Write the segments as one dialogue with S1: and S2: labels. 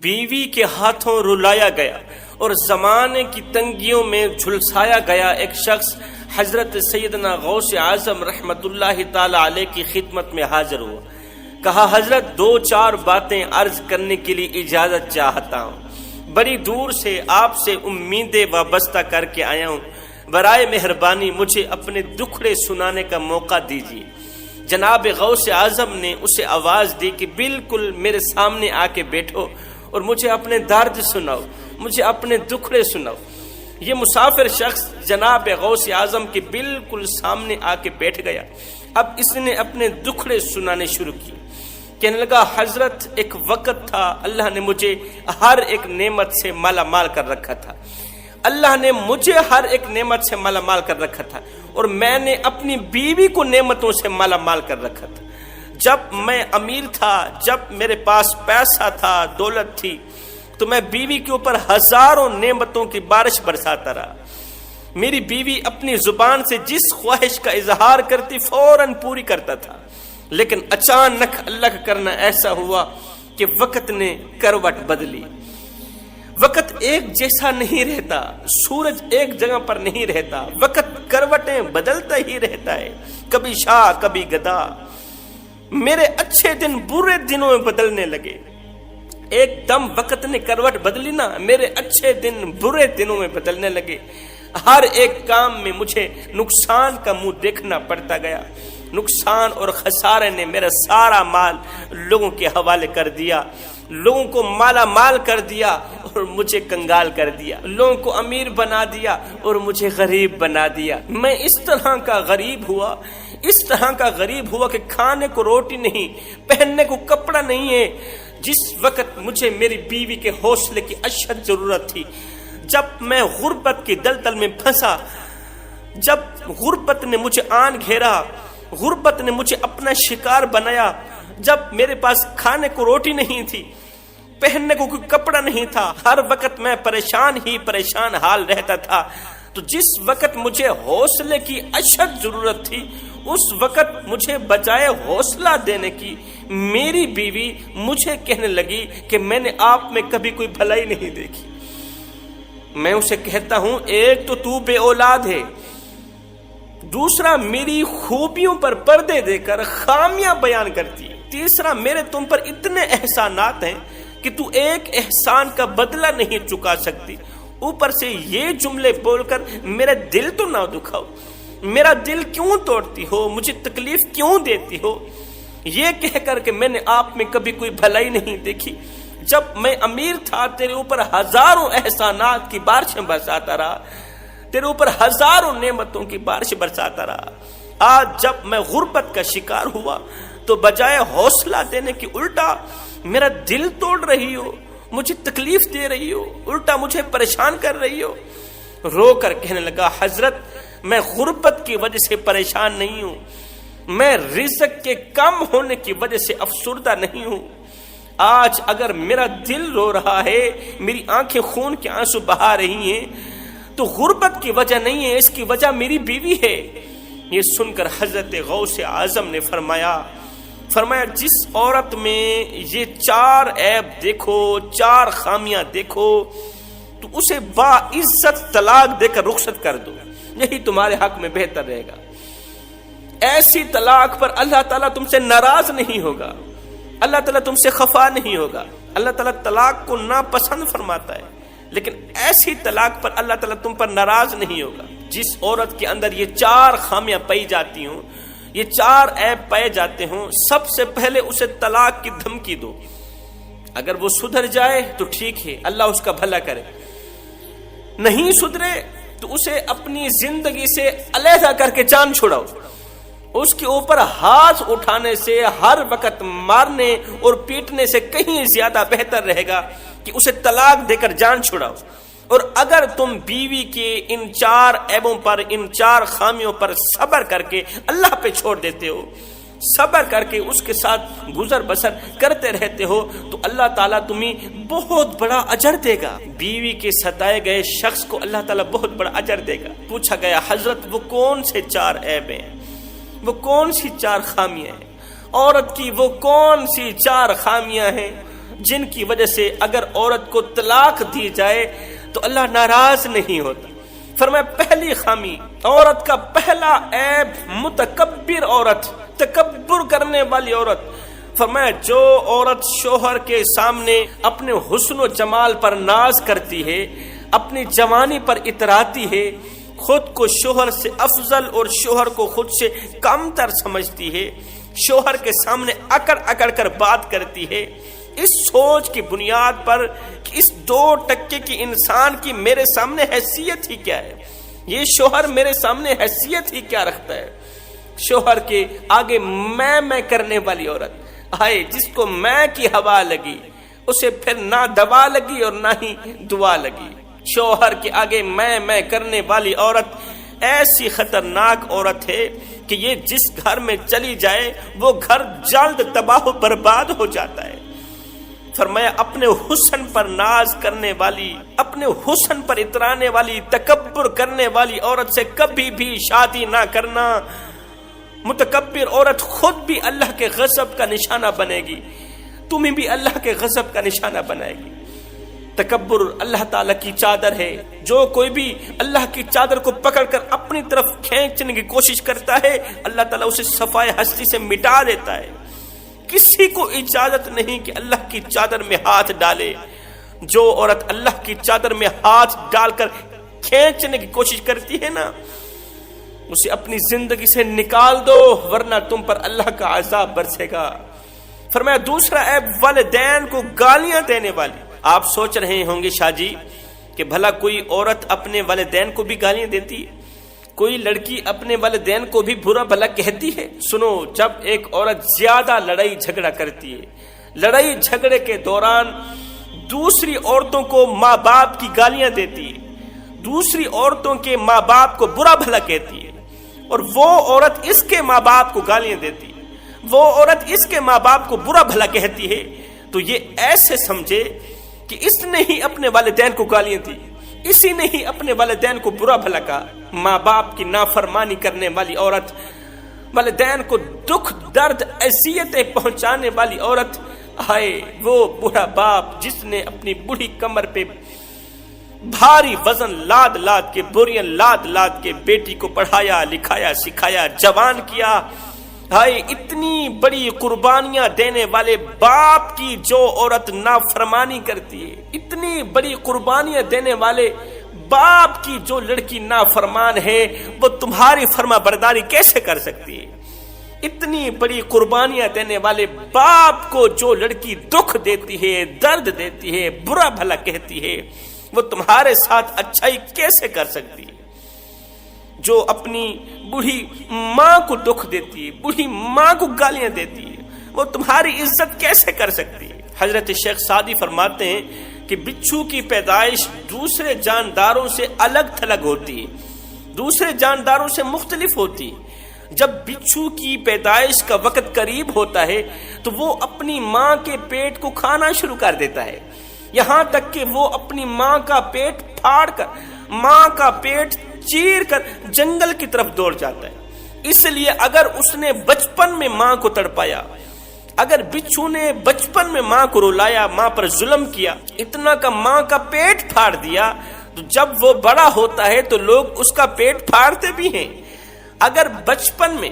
S1: بیوی کے ہاتھوں رلایا گیا اور زمانے کی تنگیوں میں جھلسایا گیا ایک شخص حضرت سیدنا غوث اعظم رحمت اللہ تعالی علیہ کی خدمت میں حاضر ہوا۔ کہا حضرت دو چار باتیں عرض کرنے کے لیے اجازت چاہتا ہوں، بڑی دور سے آپ سے امیدیں وابستہ کر کے آیا ہوں، برائے مہربانی مجھے اپنے دکھڑے سنانے کا موقع دیجیے۔ جناب غوث اعظم نے اسے آواز دی کہ بالکل میرے سامنے آ کے بیٹھو اور مجھے اپنے درد سناؤ، مجھے اپنے دکھڑے سناؤ۔ یہ مسافر شخص جناب غوث اعظم کے بالکل سامنے آ کے بیٹھ گیا۔ اب اس نے اپنے دکھڑے سنانے شروع کی۔ کہنے لگا حضرت ایک وقت تھا اللہ نے مجھے ہر ایک نعمت سے مالا مال کر رکھا تھا، اللہ نے مجھے ہر ایک نعمت سے مالا مال کر رکھا تھا اور میں نے اپنی بیوی کو نعمتوں سے مالا مال کر رکھا تھا۔ جب میں امیر تھا، جب میرے پاس پیسہ تھا، دولت تھی، تو میں بیوی کے اوپر ہزاروں نعمتوں کی بارش برساتا رہا۔ میری بیوی اپنی زبان سے جس خواہش کا اظہار کرتی فوراً پوری کرتا تھا، لیکن اچانک اللہ کا کرنا ایسا ہوا کہ وقت نے کروٹ بدلی۔ وقت ایک جیسا نہیں رہتا، سورج ایک جگہ پر نہیں رہتا، وقت کروٹیں بدلتا ہی رہتا ہے، کبھی شاہ کبھی گدا۔ میرے اچھے دن برے دنوں میں بدلنے لگے، ایک دم وقت نے کروٹ بدلی نا، میرے اچھے دن برے دنوں میں بدلنے لگے۔ ہر ایک کام میں مجھے نقصان کا منہ دیکھنا پڑتا گیا۔ نقصان اور خسارے نے میرا سارا مال لوگوں کے حوالے کر دیا، لوگوں کو مالا مال کر دیا اور مجھے کنگال کر دیا، لوگوں کو امیر بنا دیا اور مجھے غریب بنا دیا۔ میں اس طرح کا غریب ہوا، اس طرح کا غریب ہوا کہ کھانے کو روٹی نہیں، پہننے کو کپڑا نہیں ہے۔ جس وقت مجھے میری بیوی کے حوصلے کی اشد ضرورت تھی، جب میں غربت کے دلدل میں پھنسا، جب غربت نے مجھے آن گھیرا، غربت نے مجھے اپنا شکار بنایا، جب میرے پاس کھانے کو روٹی نہیں تھی، پہننے کو کوئی کپڑا نہیں تھا، ہر وقت میں پریشان ہی پریشان حال رہتا تھا، تو جس وقت مجھے حوصلے کی اشد ضرورت تھی، اس وقت مجھے بجائے حوصلہ دینے کی میری بیوی مجھے کہنے لگی کہ میں نے آپ میں کبھی کوئی بھلائی نہیں دیکھی۔ میں اسے کہتا ہوں ایک تو تو بے اولاد ہے، دوسرا میری خوبیوں پر پردے دے کر خامیاں بیان کرتی ہے، تیسرا میرے تم پر اتنے احسانات ہیں کہ تو ایک احسان کا بدلہ نہیں چکا سکتی، اوپر سے یہ جملے بول کر میرا دل تو نہ دکھاؤ، میرا دل کیوں توڑتی ہو، مجھے تکلیف کیوں دیتی ہو۔ یہ کہہ کر کہ میں نے آپ میں کبھی کوئی بھلائی نہیں دیکھی، جب میں امیر تھا تیرے اوپر ہزاروں احسانات کی بارشیں برساتا رہا، تیرے اوپر ہزاروں نعمتوں کی بارش برساتا رہا۔ آج جب میں غربت کا شکار ہوا تو بجائے حوصلہ دینے کی الٹا میرا دل توڑ رہی ہو، مجھے تکلیف دے رہی ہو، الٹا مجھے پریشان کر رہی ہو۔ رو کر کہنے لگا حضرت میں غربت کی وجہ سے پریشان نہیں ہوں، میں رزق کے کم ہونے کی وجہ سے افسردہ نہیں ہوں۔ آج اگر میرا دل رو رہا ہے، میری آنکھیں خون کے آنسو بہا رہی ہیں، تو غربت کی وجہ نہیں ہے، اس کی وجہ میری بیوی ہے۔ یہ سن کر حضرت غوث اعظم نے فرمایا جس عورت میں یہ چار عیب دیکھو، چار خامیاں دیکھو، تو اسے با عزت طلاق دے کر رخصت کر دو، یہی تمہارے حق میں بہتر رہے گا۔ ایسی طلاق پر اللہ تعالیٰ تم سے ناراض نہیں ہوگا، اللہ تعالیٰ تم سے خفا نہیں ہوگا۔ اللہ تعالیٰ طلاق کو ناپسند فرماتا ہے، لیکن ایسی طلاق پر اللہ تعالیٰ تم پر ناراض نہیں ہوگا جس عورت کے اندر یہ چار خامیاں پائی جاتی ہوں، یہ چار عیب پائے جاتے ہوں، سب سے پہلے اسے طلاق کی دھمکی دو۔ اگر وہ سدھر جائے تو ٹھیک ہے، اللہ اس کا بھلا کرے، نہیں سدھرے تو اسے اپنی زندگی سے علیحدہ کر کے جان چھڑاؤ۔ اس کے اوپر ہاتھ اٹھانے سے، ہر وقت مارنے اور پیٹنے سے کہیں زیادہ بہتر رہے گا کہ اسے طلاق دے کر جان چھڑاؤ۔ اور اگر تم بیوی کے ان چار عیبوں پر، ان چار خامیوں پر صبر کر کے اللہ پہ چھوڑ دیتے ہو، صبر کر کے اس کے ساتھ گزر بسر کرتے رہتے ہو، تو اللہ تعالیٰ تمہیں بہت بڑا اجر دے گا۔ بیوی کے ستائے گئے شخص کو اللہ تعالیٰ بہت بڑا اجر دے گا۔ پوچھا گیا حضرت وہ کون سے چار عیب ہیں، وہ کون سی چار خامیاں ہیں، عورت کی وہ کون سی چار خامیاں ہیں جن کی وجہ سے اگر عورت کو طلاق دی جائے تو اللہ ناراض نہیں ہوتا۔ فرمایا پہلی خامی، عورت کا پہلا عیب متکبر عورت، تکبر کرنے والی عورت۔ فرمایا جو عورت شوہر کے سامنے اپنے حسن و جمال پر ناز کرتی ہے، اپنی جوانی پر اتراتی ہے، خود کو شوہر سے افضل اور شوہر کو خود سے کم تر سمجھتی ہے، شوہر کے سامنے اکڑ اکڑ کر بات کرتی ہے، اس سوچ کی بنیاد پر کہ اس 2% کی انسان کی میرے سامنے حیثیت ہی کیا ہے، یہ شوہر میرے سامنے حیثیت ہی کیا رکھتا ہے، شوہر کے آگے میں کرنے والی عورت آئے جس کو میں کی ہوا لگی اسے پھر نہ دوا لگی اور نہ ہی دعا لگی۔ شوہر کے آگے میں کرنے والی عورت ایسی خطرناک عورت ہے کہ یہ جس گھر میں چلی جائے وہ گھر جلد تباہ و برباد ہو جاتا ہے۔ فرمایا اپنے حسن پر ناز کرنے والی، اپنے حسن پر اترانے والی، تکبر کرنے والی عورت سے کبھی بھی شادی نہ کرنا۔ متکبر عورت خود بھی اللہ کے غضب کا نشانہ بنے گی، تمہیں بھی اللہ کے غضب کا نشانہ بنائے گی۔ تکبر اللہ تعالیٰ کی چادر ہے، جو کوئی بھی اللہ کی چادر کو پکڑ کر اپنی طرف کھینچنے کی کوشش کرتا ہے اللہ تعالیٰ اسے صفائے ہستی سے مٹا دیتا ہے۔ کسی کو اجازت نہیں کہ اللہ کی چادر میں ہاتھ ڈالے۔ جو عورت اللہ کی چادر میں ہاتھ ڈال کر کھینچنے کی کوشش کرتی ہے نا، اسے اپنی زندگی سے نکال دو ورنہ تم پر اللہ کا عذاب برسے گا۔ فرمایا دوسرا عیب والدین کو گالیاں دینے والی۔ آپ سوچ رہے ہوں گے شاہ جی کہ بھلا کوئی عورت اپنے والدین کو بھی گالیاں دیتی ہے، کوئی لڑکی اپنے والدین کو بھی برا بھلا کہتی ہے؟ سنو، جب ایک عورت زیادہ لڑائی جھگڑا کرتی ہے، لڑائی جھگڑے کے دوران دوسری عورتوں کو ماں باپ کی گالیاں دیتی ہے، دوسری عورتوں کے ماں باپ کو برا بھلا کہتی ہے، اور وہ عورت اس کے ماں باپ کو گالیاں دیتی ہے، وہ عورت اس کے ماں باپ کو برا بھلا کہتی ہے، تو یہ ایسے سمجھے کہ اس نے ہی اپنے والدین کو گالیاں دی، اسی نے ہی اپنے والدین کو برا بھلا کہا۔ ماں باپ کی نافرمانی کرنے والی عورت، والدین کو دکھ درد اذیتیں پہنچانے والی عورت، ہائے وہ بوڑھا باپ جس نے اپنی بوڑھی کمر پہ بھاری وزن لاد لاد کے، بوریاں لاد لاد کے بیٹی کو پڑھایا لکھایا سکھایا جوان کیا۔ ہائے اتنی بڑی قربانیاں دینے والے باپ کی جو عورت نافرمانی کرتی ہے، اتنی بڑی قربانیاں دینے والے باپ کی جو لڑکی نافرمان ہے، وہ تمہاری فرما برداری کیسے کر سکتی ہے؟ اتنی بڑی قربانیاں دینے والے باپ کو جو لڑکی دکھ دیتی ہے، درد دیتی ہے، برا بھلا کہتی ہے، وہ تمہارے ساتھ اچھائی کیسے کر سکتی ہے؟ جو اپنی بوڑھی ماں کو دکھ دیتی ہے، بوڑھی ماں کو گالیاں دیتی ہے، وہ تمہاری عزت کیسے کر سکتی ہے؟ حضرت شیخ سعدی فرماتے ہیں کہ بچھو کی پیدائش دوسرے جانداروں سے الگ تھلگ ہوتی ہے، دوسرے جانداروں سے مختلف ہوتی ہے۔ جب بچھو کی پیدائش کا وقت قریب ہوتا ہے تو وہ اپنی ماں کے پیٹ کو کھانا شروع کر دیتا ہے، یہاں تک کہ وہ اپنی ماں کا پیٹ پھاڑ کر، ماں کا پیٹ چیر کر جنگل کی طرف دوڑ جاتا ہے۔ اس لیے اگر اس نے بچپن میں ماں کو تڑپایا، اگر بچھو نے بچپن میں ماں کو رلایا، ماں پر ظلم کیا، اتنا کا ماں کا پیٹ پھاڑ دیا، تو جب وہ بڑا ہوتا ہے تو لوگ اس کا پیٹ پھاڑتے بھی ہیں۔ اگر بچپن میں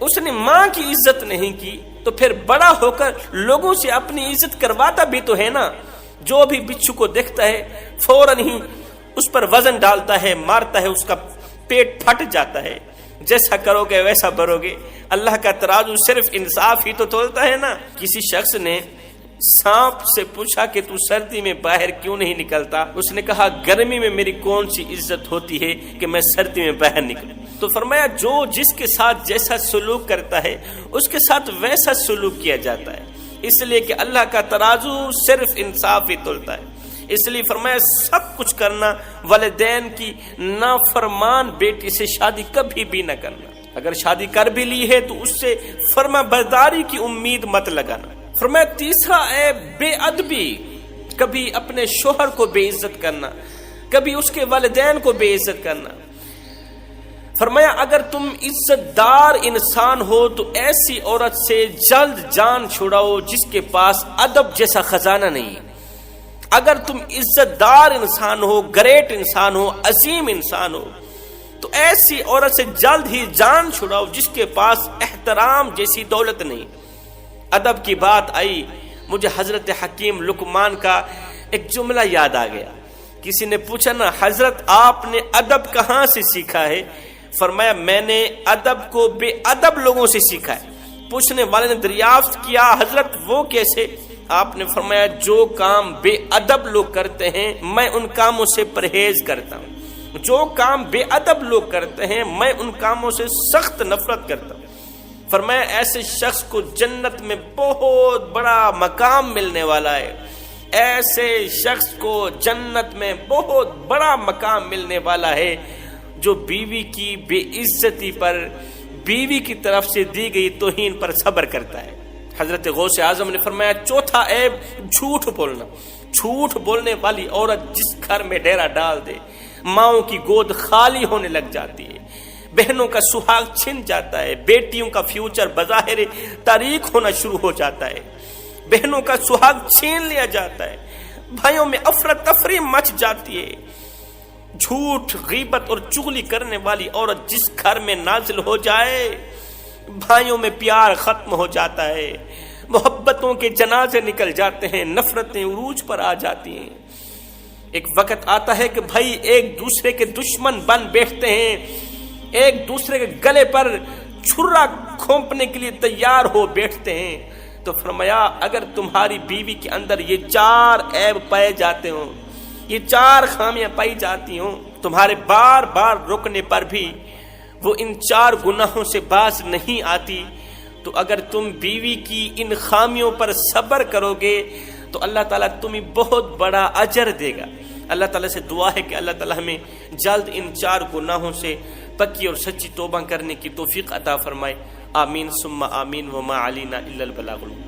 S1: اس نے ماں کی عزت نہیں کی تو پھر بڑا ہو کر لوگوں سے اپنی عزت کرواتا بھی تو ہے نا۔ جو بھی بچھو کو دیکھتا ہے فوراً ہی اس پر وزن ڈالتا ہے، مارتا ہے، اس کا پیٹ پھٹ جاتا ہے۔ جیسا کرو گے ویسا بھرو گے۔ اللہ کا ترازو صرف انصاف ہی تو تولتا ہے نا۔ کسی شخص نے سانپ سے پوچھا کہ تو سردی میں باہر کیوں نہیں نکلتا؟ اس نے کہا گرمی میں میری کون سی عزت ہوتی ہے کہ میں سردی میں باہر نکلوں؟ تو فرمایا جو جس کے ساتھ جیسا سلوک کرتا ہے اس کے ساتھ ویسا سلوک کیا جاتا ہے، اس لیے کہ اللہ کا ترازو صرف انصاف ہی تولتا ہے۔ اس لیے فرمایا سب کچھ کرنا، والدین کی نافرمان بیٹی سے شادی کبھی بھی نہ کرنا۔ اگر شادی کر بھی لی ہے تو اس سے فرما برداری کی امید مت لگانا۔ فرمایا تیسرا ہے بے ادبی، کبھی اپنے شوہر کو بے عزت کرنا، کبھی اس کے والدین کو بے عزت کرنا۔ فرمایا اگر تم عزت دار انسان ہو تو ایسی عورت سے جلد جان چھڑاؤ جس کے پاس ادب جیسا خزانہ نہیں ہے۔ اگر تم عزت دار انسان ہو، گریٹ انسان ہو، عظیم انسان ہو، تو ایسی عورت سے جلد ہی جان چھڑاؤ جس کے پاس احترام جیسی دولت نہیں۔ ادب کی بات آئی، مجھے حضرت حکیم لقمان کا ایک جملہ یاد آ گیا۔ کسی نے پوچھا نا حضرت آپ نے ادب کہاں سے سیکھا ہے؟ فرمایا میں نے ادب کو بے ادب لوگوں سے سیکھا ہے۔ پوچھنے والے نے دریافت کیا حضرت وہ کیسے؟ آپ نے فرمایا جو کام بے ادب لوگ کرتے ہیں میں ان کاموں سے پرہیز کرتا ہوں، جو کام بے ادب لوگ کرتے ہیں میں ان کاموں سے سخت نفرت کرتا ہوں۔ فرمایا ایسے شخص کو جنت میں بہت بڑا مقام ملنے والا ہے، ایسے شخص کو جنت میں بہت بڑا مقام ملنے والا ہے جو بیوی کی بے عزتی پر، بیوی کی طرف سے دی گئی توہین پر صبر کرتا ہے۔ حضرت غوث اعظم نے فرمایا چوتھا عیب جھوٹ بولنا۔ جھوٹ بولنے والی عورت جس گھر میں ڈیرا ڈال دے، ماؤں کی گود خالی ہونے لگ جاتی ہے، بہنوں کا سہاگ چھن جاتا ہے، بیٹیوں کا فیوچر بظاہر تاریک ہونا شروع ہو جاتا ہے، بہنوں کا سہاگ چھین لیا جاتا ہے، بھائیوں میں افراتفری مچ جاتی ہے۔ جھوٹ، غیبت اور چغلی کرنے والی عورت جس گھر میں نازل ہو جائے، بھائیوں میں پیار ختم ہو جاتا ہے، محبتوں کے جنازے نکل جاتے ہیں، نفرتیں عروج پر آ جاتی ہیں۔ ایک وقت آتا ہے کہ بھائی ایک دوسرے کے دشمن بن بیٹھتے ہیں، ایک دوسرے کے گلے پر چھرا کھونپنے کے لیے تیار ہو بیٹھتے ہیں۔ تو فرمایا اگر تمہاری بیوی کے اندر یہ 4 عیب پائے جاتے ہوں، یہ 4 خامیاں پائی جاتی ہوں، تمہارے بار بار روکنے پر بھی وہ ان 4 گناہوں سے باز نہیں آتی، تو اگر تم بیوی کی ان خامیوں پر صبر کرو گے تو اللہ تعالیٰ تمہیں بہت بڑا اجر دے گا۔ اللہ تعالیٰ سے دعا ہے کہ اللہ تعالیٰ ہمیں جلد ان 4 گناہوں سے پکی اور سچی توبہ کرنے کی توفیق عطا فرمائے۔ آمین ثم آمین وما علینا الا البلاغ المبین۔